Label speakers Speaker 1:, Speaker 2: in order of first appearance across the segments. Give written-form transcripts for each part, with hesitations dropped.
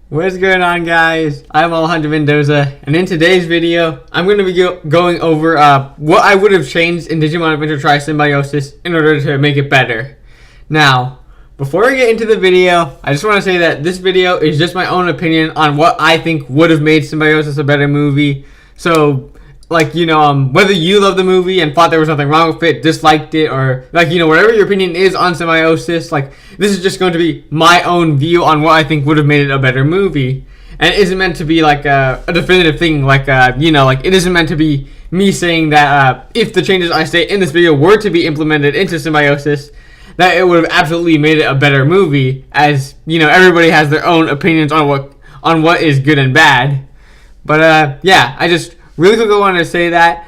Speaker 1: What's going on, guys? I'm Alejandro Mendoza, and in today's video, I'm going to be going over what I would have changed in Digimon Adventure Tri Symbiosis in order to make it better. Now, before we get into the video, I just want to say that this video is just my own opinion on what I think would have made Symbiosis a better movie. So, whether you love the movie and thought there was nothing wrong with it, disliked it, or whatever your opinion is on Symbiosis, this is just going to be my own view on what I think would have made it a better movie. And it isn't meant to be a definitive thing, it isn't meant to be me saying that if the changes I say in this video were to be implemented into Symbiosis, that it would have absolutely made it a better movie, as everybody has their own opinions on what is good and bad. But I just really quickly wanted to say that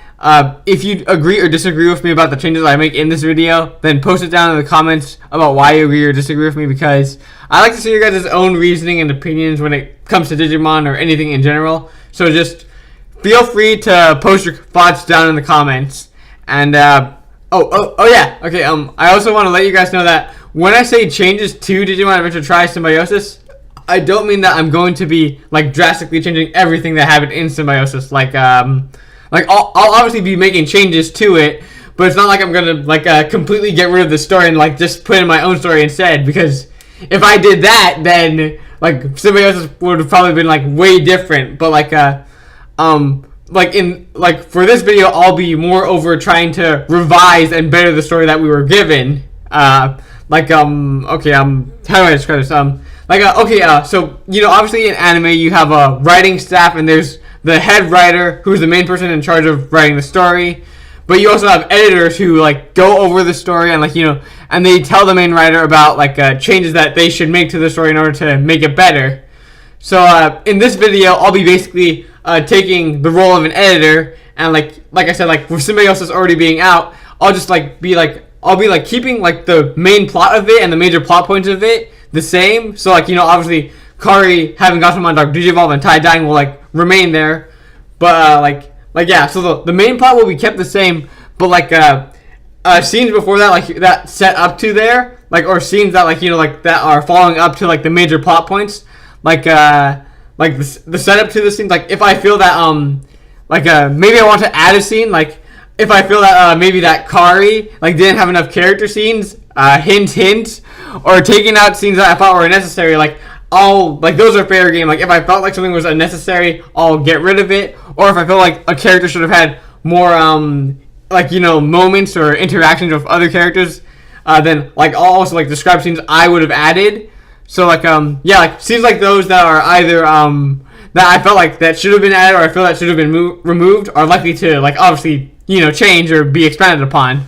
Speaker 1: if you agree or disagree with me about the changes I make in this video, then post it down in the comments about why you agree or disagree with me, because I like to see your guys' own reasoning and opinions when it comes to Digimon or anything in general. So just feel free to post your thoughts down in the comments. And I also want to let you guys know that when I say changes to Digimon Adventure Tri Symbiosis, I don't mean that I'm going to be drastically changing everything that happened in Symbiosis. I'll obviously be making changes to it, but it's not like I'm gonna completely get rid of the story and just put in my own story instead. Because if I did that, then Symbiosis would have probably been way different. But for this video, I'll be more over trying to revise and better the story that we were given. How do I describe this? So obviously in anime you have a writing staff, and there's the head writer who's the main person in charge of writing the story. But you also have editors who go over the story and and they tell the main writer about changes that they should make to the story in order to make it better. So in this video, I'll be basically taking the role of an editor, and like I said, with Symbiosis already being out, I'll just be keeping the main plot of it and the major plot points of it the same. So obviously Kari having Gatomon Dark Digivolve and Tai dying will remain there, but so the main plot will be kept the same, but scenes before that that set up to there, or scenes that that are following up to the major plot points, the setup to the scenes, if I feel that maybe I want to add a scene, if I feel that maybe that Kari didn't have enough character scenes, hint, or taking out scenes that I thought were necessary, those are fair game. If I felt something was unnecessary, I'll get rid of it. Or if I feel a character should have had more moments or interactions with other characters, then I'll also describe scenes I would have added. So scenes those that are either that I felt that should have been added, or I feel that should have been removed, are likely to obviously change or be expanded upon.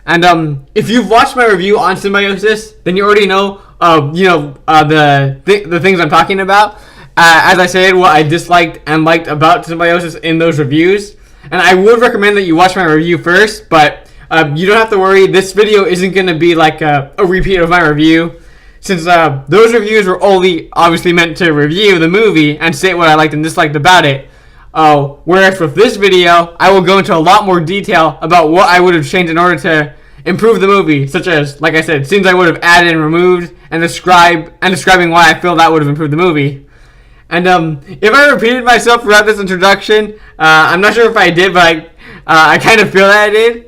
Speaker 1: And if you've watched my review on Symbiosis, then you already know the things I'm talking about. As I said, what I disliked and liked about Symbiosis in those reviews. And I would recommend that you watch my review first, but you don't have to worry. This video isn't going to be a repeat of my review, since those reviews were only obviously meant to review the movie and say what I liked and disliked about it. Whereas with this video, I will go into a lot more detail about what I would have changed in order to improve the movie, such as, like I said, scenes I would have added and removed, and describing why I feel that would have improved the movie. And if I repeated myself throughout this introduction, I'm not sure if I did, but I kind of feel that I did.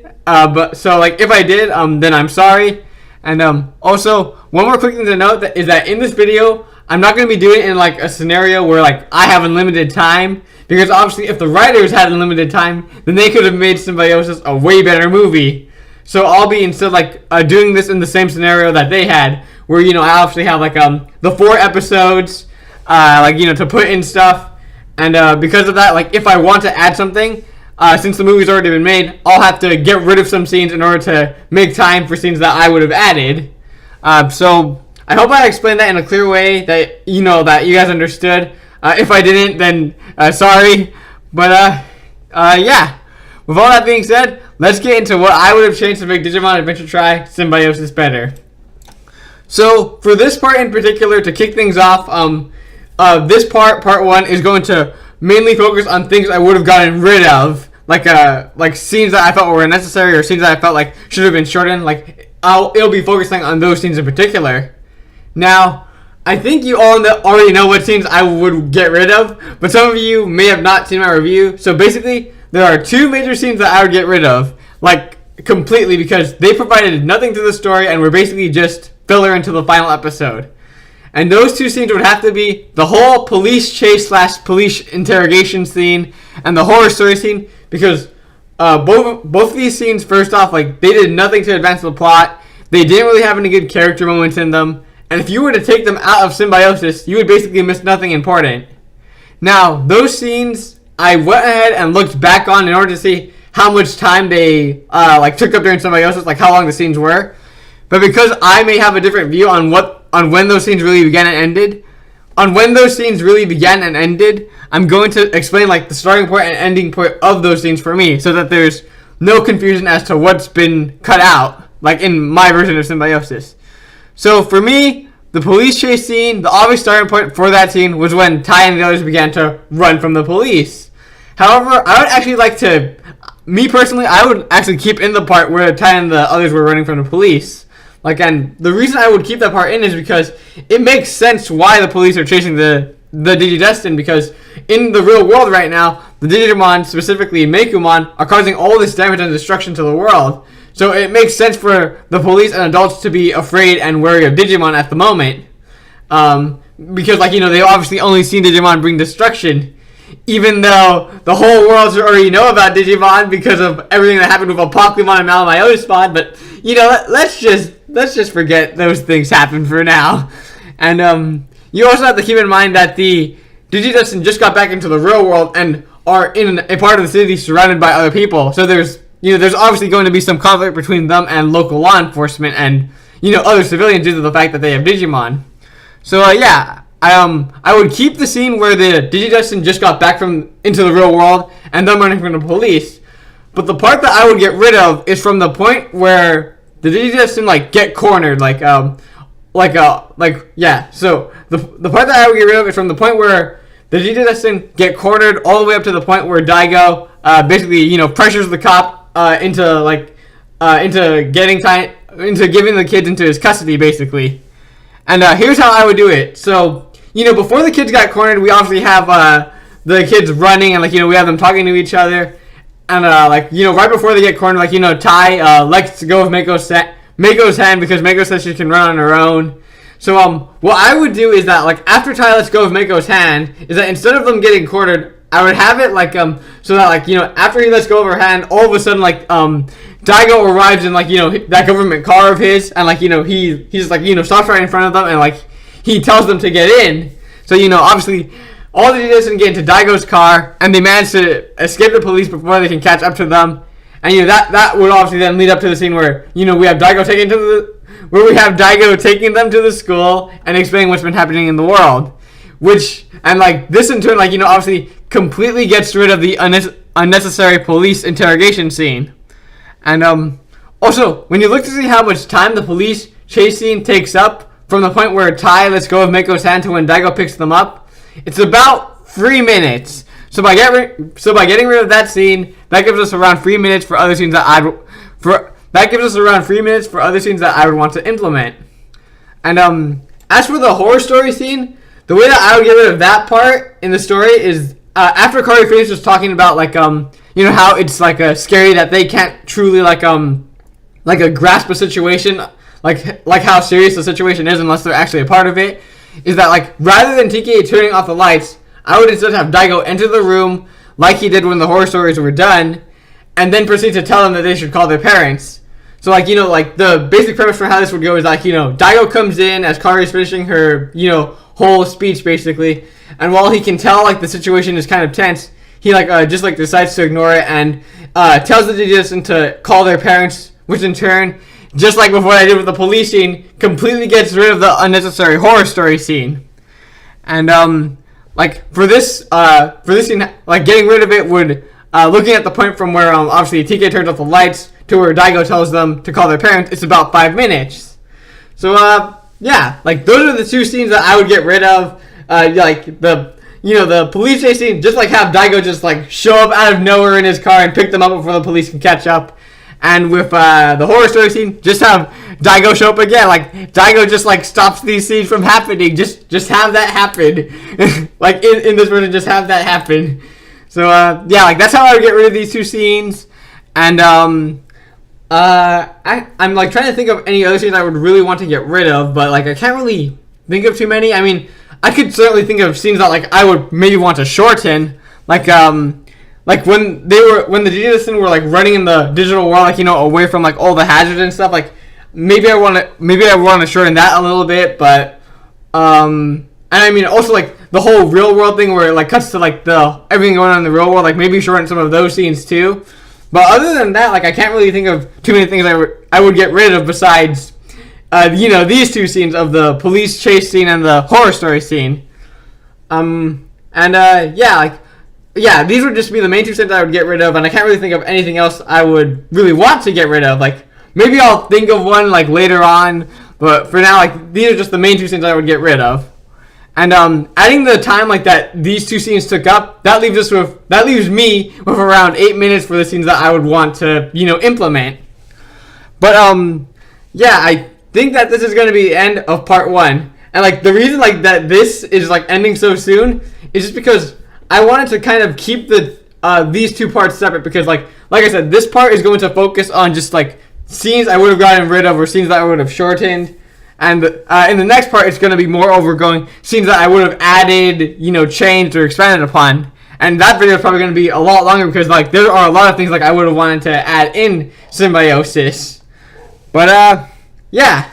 Speaker 1: If I did, then I'm sorry. And also, one more quick thing to note is that in this video, I'm not going to be doing it in a scenario where I have unlimited time, because obviously if the writers had unlimited time, then they could have made Symbiosis a way better movie. So I'll be instead doing this in the same scenario that they had, where I obviously have the 4 episodes, to put in stuff, and because of that, if I want to add something, since the movie's already been made, I'll have to get rid of some scenes in order to make time for scenes that I would have added. So I hope I explained that in a clear way that that you guys understood. If I didn't, then sorry. But yeah. With all that being said, let's get into what I would have changed to make Digimon Adventure Tri Symbiosis better. So for this part in particular, to kick things off, this part 1, is going to mainly focus on things I would have gotten rid of, scenes that I felt were unnecessary, or scenes that I felt should have been shortened. It'll be focusing on those scenes in particular. Now, I think you all already know what scenes I would get rid of, but some of you may have not seen my review. So basically, there are two major scenes that I would get rid of, like completely, because they provided nothing to the story and were basically just filler into the final episode. And those two scenes would have to be the whole police chase / police interrogation scene and the horror story scene, because both of these scenes, first off, like they did nothing to advance the plot. They didn't really have any good character moments in them. And if you were to take them out of Symbiosis, you would basically miss nothing important. Now, those scenes, I went ahead and looked back on in order to see how much time they took up during Symbiosis, like how long the scenes were. But because I may have a different view on when those scenes really began and ended, I'm going to explain like the starting point and ending point of those scenes for me, so that there's no confusion as to what's been cut out, like in my version of Symbiosis. So for me, the police chase scene, the obvious starting point for that scene was when Ty and the others began to run from the police. However, I would actually like to, me personally, I would actually keep in the part where Ty and the others were running from the police. And the reason I would keep that part in is because it makes sense why the police are chasing the Digidestined, because in the real world right now, the Digimon, specifically Mekumon, are causing all this damage and destruction to the world. So it makes sense for the police and adults to be afraid and wary of Digimon at the moment. Because, they've obviously only seen Digimon bring destruction. Even though the whole world should already know about Digimon because of everything that happened with a Pokemon and Malamyoda spawn. But, let's just forget those things happened for now. And you also have to keep in mind that the Digidestined just got back into the real world and are in a part of the city surrounded by other people. So there's obviously going to be some conflict between them and local law enforcement and, other civilians due to the fact that they have Digimon. So, I would keep the scene where the Digidestined just got back into the real world and them running from the police. But the part that I would get rid of is from the point where the Digidestined, get cornered, So, the part that I would get rid of is from the point where the Digidestined get cornered all the way up to the point where Daigo, basically, pressures the cop into giving the kids into his custody, basically. And here's how I would do it. So, before the kids got cornered, we obviously have the kids running and we have them talking to each other. And right before they get cornered, Tai lets go of Mako's hand because Mako says she can run on her own. So what I would do is that after Tai lets go of Mako's hand, is that instead of them getting cornered, I would have it so that after he lets go of her hand, all of a sudden Daigo arrives in that government car of his, and he's stops right in front of them and he tells them to get in. So obviously all they do is get into Daigo's car and they manage to escape the police before they can catch up to them. And that would obviously then lead up to the scene where we have Daigo taking them to the school and explaining what's been happening in the world. Which, and this in turn, obviously completely gets rid of the unnecessary police interrogation scene. And also, when you look to see how much time the police chase scene takes up from the point where Tai lets go of Mako's hand to when Daigo picks them up, it's about 3 minutes. So by getting rid of that scene, that gives us around 3 minutes for other scenes that I would want to implement. And as for the horror story scene, the way that I would get rid of that part in the story is after Kari finishes talking about how it's scary that they can't truly grasp a situation, like how serious the situation is unless they're actually a part of it, is that rather than TK turning off the lights, I would instead have Daigo enter the room like he did when the horror stories were done, and then proceed to tell them that they should call their parents. So the basic premise for how this would go is Daigo comes in as Kari's finishing her whole speech basically, and while he can tell the situation is kind of tense, he just decides to ignore it and tells the Digidestined to call their parents, which in turn, just like before I did with the police scene, completely gets rid of the unnecessary horror story scene. And for this scene, getting rid of it would looking at the point from where obviously TK turns off the lights to where Daigo tells them to call their parents, it's about 5 minutes. So those are the two scenes that I would get rid of. The police chase scene, just have Daigo just show up out of nowhere in his car and pick them up before the police can catch up. And with the horror story scene, just have Daigo show up again. Like Daigo just like stops these scenes from happening. Just have that happen. Like in this version, just have that happen. So yeah, like that's how I would get rid of these two scenes. And I'm like trying to think of any other scenes I would really want to get rid of, but like I can't really think of too many. I mean, I could certainly think of scenes that like I would maybe want to shorten, like when the Digimon were like running in the digital world, like away from like all the hazards and stuff. Like maybe I want to shorten that a little bit, but and I mean also like the whole real world thing where it like cuts to like the everything going on in the real world, like maybe shorten some of those scenes too. But other than that, like I can't really think of too many things I would get rid of besides these two scenes of the police chase scene and the horror story scene. Yeah, these would just be the main two scenes I would get rid of, and I can't really think of anything else I would really want to get rid of. Like maybe I'll think of one like later on, but for now, like these are just the main two scenes I would get rid of. And adding the time like that these two scenes took up, that leaves me with around 8 minutes for the scenes that I would want to implement. But yeah, I think that this is going to be the end of part 1. And like the reason like that this is like ending so soon is just because I wanted to kind of keep these two parts separate, because like I said, this part is going to focus on just like scenes I would have gotten rid of or scenes that I would have shortened. And in the next part, it's going to be more overgoing scenes that I would have added, changed or expanded upon. And that video is probably going to be a lot longer because like there are a lot of things like I would have wanted to add in Symbiosis. But yeah,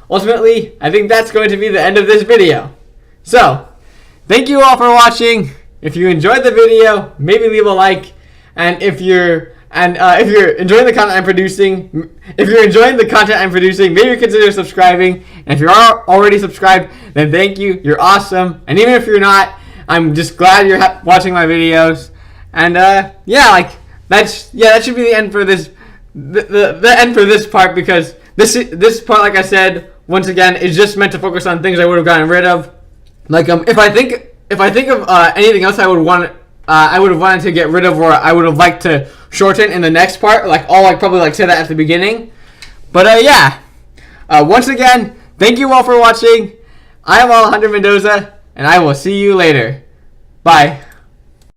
Speaker 1: ultimately, I think that's going to be the end of this video. So, thank you all for watching. If you enjoyed the video, maybe leave a like. And if you're enjoying the content I'm producing, maybe consider subscribing. And if you're already subscribed, then thank you. You're awesome. And even if you're not, I'm just glad you're watching my videos. And that should be the end for this. The end for this part, because this part, like I said, once again, is just meant to focus on things I would have gotten rid of. Like if I think of anything else I would have wanted to get rid of, or I would have liked to shorten in the next part, like I'll probably say that at the beginning. But once again, thank you all for watching. I am Alejandro Mendoza, and I will see you later. Bye.